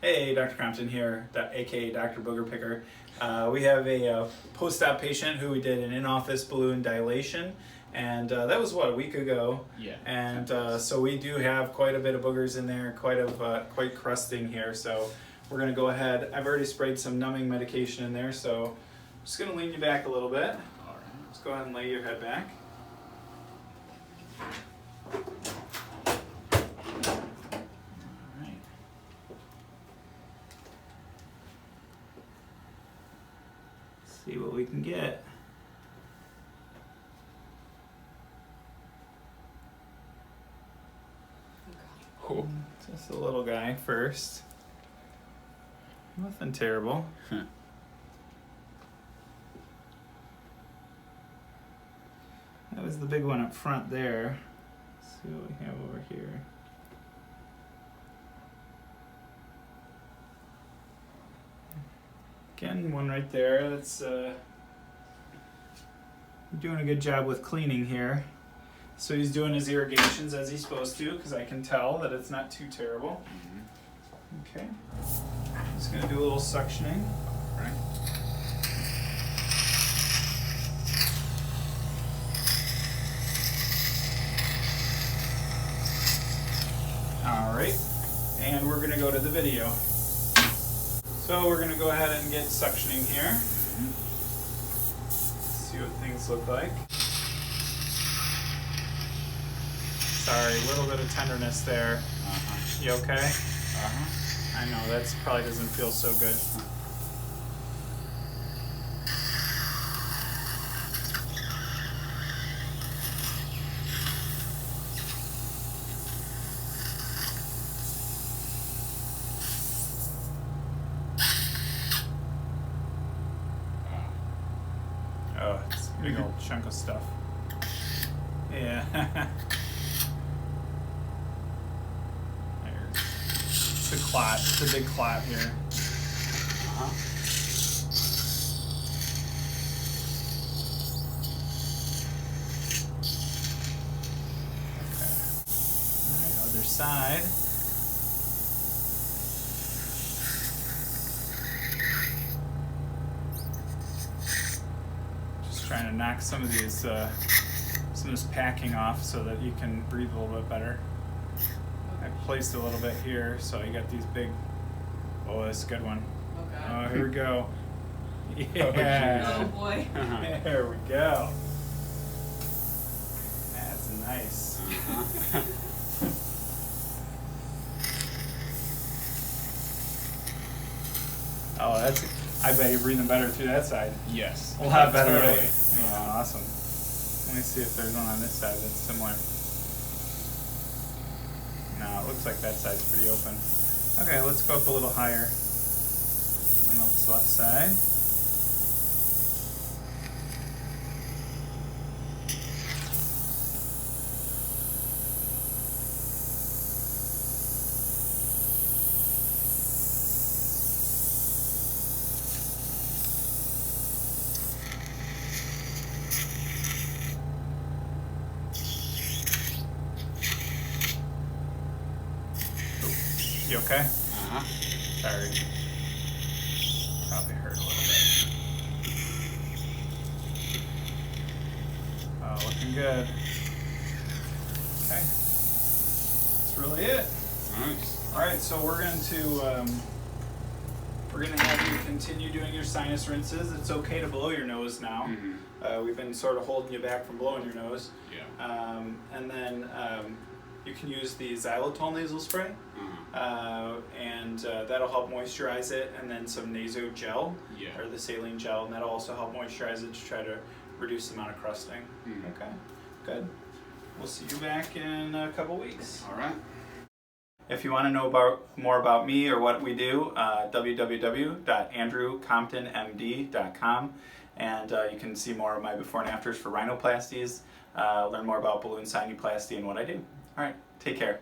Hey, Dr. Compton here, aka Dr. Booger Picker. We have a post-op patient who we did an in-office balloon dilation, and that was what, a week ago. Yeah. And so we do have quite a bit of boogers in there, quite crusting here. So we're gonna go ahead. I've already sprayed some numbing medication in there, so I'm just gonna lean you back a little bit. All right. Let's go ahead and lay your head back. See what we can get. Oh. Just a little guy first. Nothing terrible. That was the big one up front there. Let's see what we have over here. Again, one right there. That's doing a good job with cleaning here. So he's doing his irrigations as he's supposed to, because I can tell that it's not too terrible. Okay. Just gonna do a little suctioning. All right. All right. And we're gonna go to the video. So we're going to go ahead and get suctioning here. See what things look like. Sorry, a little bit of tenderness there. You okay? I know, that probably doesn't feel so good. Oh, it's a big old chunk of stuff. Yeah. It's a clot. It's a big clot here. Okay. Alright, other side. Trying to knock some of these, some of this packing off so that you can breathe a little bit better. I placed a little bit here, so you got these big. Oh, that's a good one. Oh God. Oh, here we go. Yeah. Oh boy. There we go. That's nice. Oh, that's. I bet you're breathing better through that side. Yes. A lot better, Totally. really. Yeah, awesome. Let me see if there's one on this side that's similar. No, it looks like that side's pretty open. Okay, let's go up a little higher on the left side. You okay? Sorry. Probably hurt a little bit. Oh, looking good. Okay. That's really it. Nice. Alright, so we're going to have you continue doing your sinus rinses. It's okay to blow your nose now. We've been sort of holding you back from blowing your nose. Yeah. And then you can use the xylitol nasal spray, and that'll help moisturize it, and then some naso gel, or the saline gel, and that'll also help moisturize it to try to reduce the amount of crusting. Okay, good. We'll see you back in a couple weeks. All right. If you want to know more about me or what we do, www.andrewcomptonmd.com, and you can see more of my before and afters for rhinoplasties, learn more about balloon sinuplasty and what I do. All right, take care.